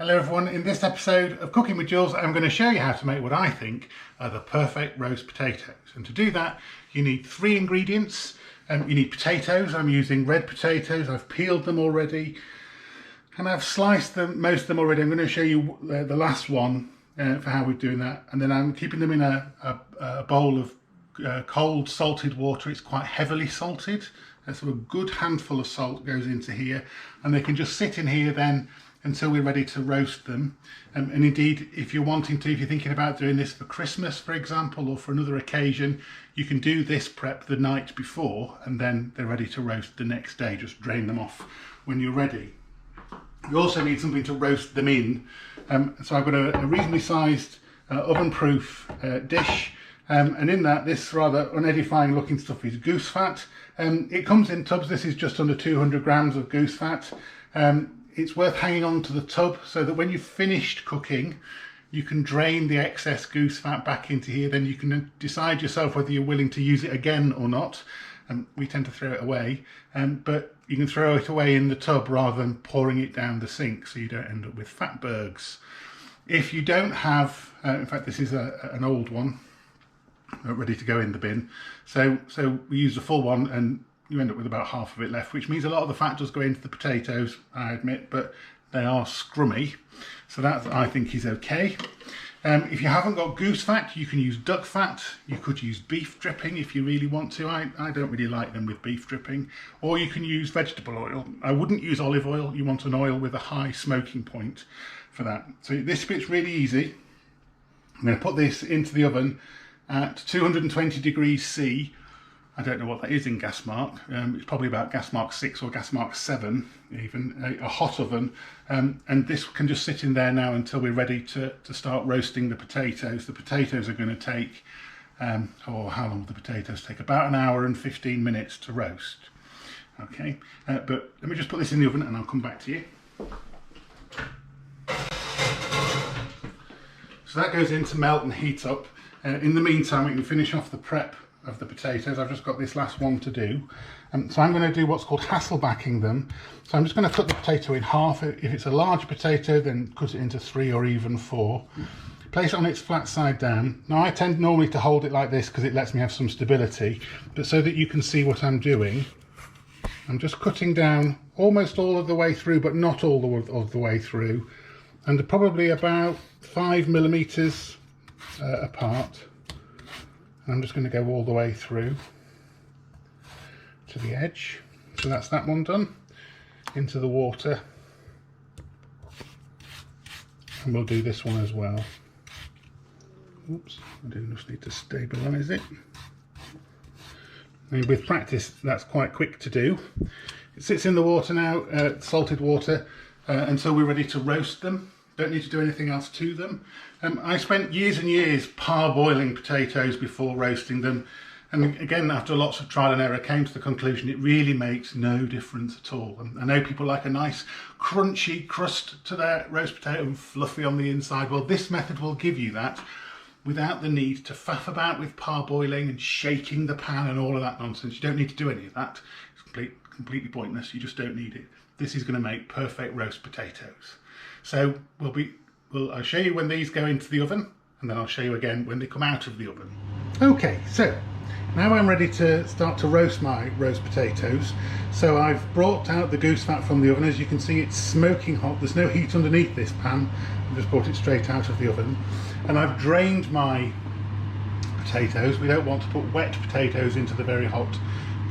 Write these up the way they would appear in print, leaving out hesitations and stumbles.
Hello everyone, in this episode of Cooking with Jules I'm going to show you how to make what I think are the perfect roast potatoes. And to do that you need three ingredients. You need potatoes. I'm using red potatoes. I've peeled them already and I've sliced them, most of them already. I'm going to show you the last one for how we're doing that. And then I'm keeping them in a bowl of cold salted water. It's quite heavily salted. So a good handful of salt goes into here and they can just sit in here then until we're ready to roast them. And indeed, if you're thinking about doing this for Christmas, for example, or for another occasion, you can do this prep the night before and then they're ready to roast the next day. Just drain them off when you're ready. You also need something to roast them in. So I've got a reasonably sized oven-proof dish. And in that, this rather unedifying looking stuff is goose fat. It comes in tubs. This is just under 200 grams of goose fat. It's worth hanging on to the tub so that when you've finished cooking, you can drain the excess goose fat back into here. Then you can decide yourself whether you're willing to use it again or not. We tend to throw it away, but you can throw it away in the tub rather than pouring it down the sink so you don't end up with fatbergs. If you don't have, in fact this is an old one, ready to go in the bin. So we use the full one and you end up with about half of it left, which means a lot of the fat does go into the potatoes, I admit, but they are scrummy. So that I think is okay. If you haven't got goose fat, you can use duck fat. You could use beef dripping if you really want to. I don't really like them with beef dripping. Or you can use vegetable oil. I wouldn't use olive oil. You want an oil with a high smoking point for that. So this bit's really easy. I'm going to put this into the oven at 220 degrees C. I don't know what that is in gas mark. It's probably about gas mark 6 or gas mark 7 even, a hot oven. And this can just sit in there now until we're ready to start roasting the potatoes. The potatoes are going to take, how long will the potatoes take? About an hour and 15 minutes to roast. Okay, but let me just put this in the oven and I'll come back to you. So that goes in to melt and heat up. In the meantime, we can finish off the prep of the potatoes. I've just got this last one to do. So I'm going to do what's called hasselbacking them. So I'm just going to cut the potato in half. If it's a large potato, then cut it into 3 or even 4. Place it on its flat side down. Now I tend normally to hold it like this because it lets me have some stability, but so that you can see what I'm doing, I'm just cutting down almost all of the way through, but not all of the way through, and probably about 5 millimeters apart. I'm just going to go all the way through to the edge. So that's that one done. Into the water. And we'll do this one as well. Oops, I do just need to stabilise it. And with practice, that's quite quick to do. It sits in the water now, salted water, until we're ready to roast them. Don't need to do anything else to them. I spent years and years parboiling potatoes before roasting them, and again after lots of trial and error came to the conclusion it really makes no difference at all. And I know people like a nice crunchy crust to their roast potato and fluffy on the inside. Well, this method will give you that without the need to faff about with parboiling and shaking the pan and all of that nonsense. You don't need to do any of that. It's completely pointless. You just don't need it. This is going to make perfect roast potatoes. So I'll show you when these go into the oven, and then I'll show you again when they come out of the oven. Okay, so now I'm ready to start to roast my roast potatoes. So I've brought out the goose fat from the oven. As you can see, it's smoking hot. There's no heat underneath this pan. I've just brought it straight out of the oven. And I've drained my potatoes. We don't want to put wet potatoes into the very hot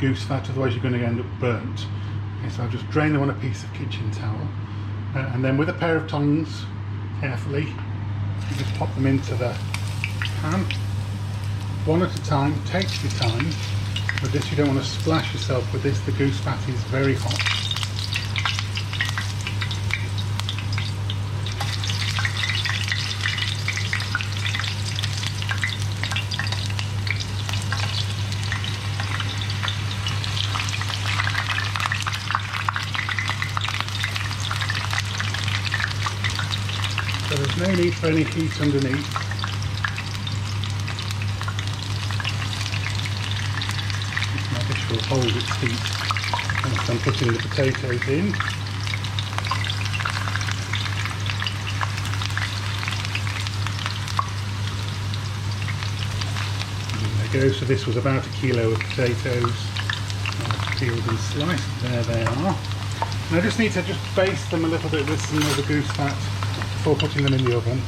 goose fat, otherwise you're going to end up burnt. Okay, so I've just drained them on a piece of kitchen towel. And then with a pair of tongs, carefully, you just pop them into the pan, one at a time. Take your time. With this, you don't want to splash yourself with this. The goose fat is very hot. So there's no need for any heat underneath. My dish will hold its heat once I'm putting the potatoes in. we go. So this was about 1 kilo of potatoes, peeled and sliced. There they are. And I just need to baste them a little bit with some of the goose fat before putting them in the oven.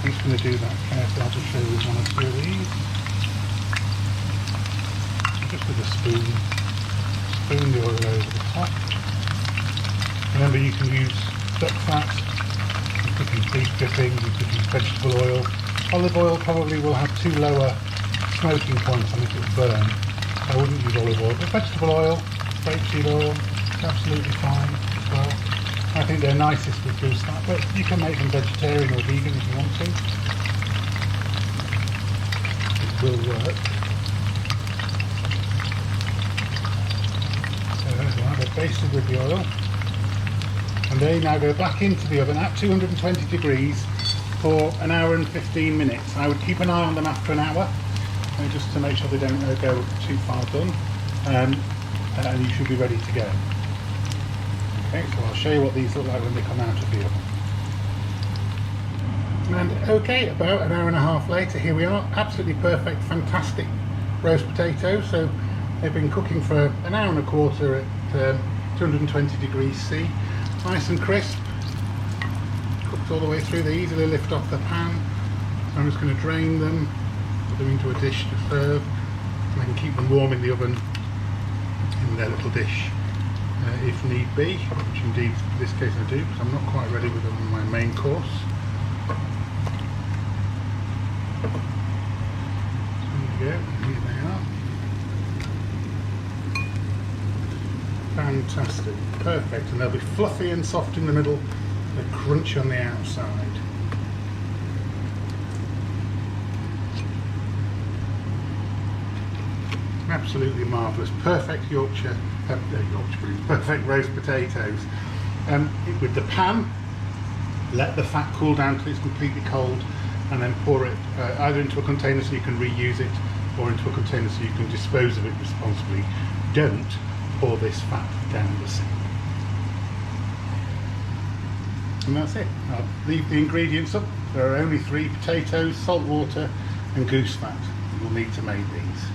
I'm just going to do that carefully. I'll just show you one or two of these. Just with a spoon the oil over the top. Remember, you can use duck fat, you could use beef dripping, you could use vegetable oil. Olive oil probably will have too low a smoking point on it, it'll burn. I wouldn't use olive oil, but vegetable oil, rapeseed oil, it's absolutely fine as well. I think they're nicest with goose fat, but you can make them vegetarian or vegan if you want to. It will work. So there we are, they're basted with the oil. And they now go back into the oven at 220 degrees for 1 hour and 15 minutes. I would keep an eye on them after an hour, just to make sure they don't go too far done. And you should be ready to go. Okay, so I'll show you what these look like when they come out of the oven. And okay, about 1.5 hours later, here we are. Absolutely perfect, fantastic roast potatoes. So they've been cooking for 1.25 hours at 220 degrees C. Nice and crisp. Cooked all the way through. They easily lift off the pan. So I'm just going to drain them, put them into a dish to serve, and I can keep them warm in the oven in their little dish if need be, which indeed in this case I do, because I'm not quite ready with them on my main course. So there you go, here they are. Fantastic, perfect, and they'll be fluffy and soft in the middle, they're crunchy on the outside. Absolutely marvellous, perfect perfect roast potatoes. With the pan, let the fat cool down till it's completely cold, and then pour it either into a container so you can reuse it, or into a container so you can dispose of it responsibly. Don't pour this fat down the sink. And that's it. I'll leave the ingredients up. There are only 3: potatoes, salt water and goose fat. You'll need to make these.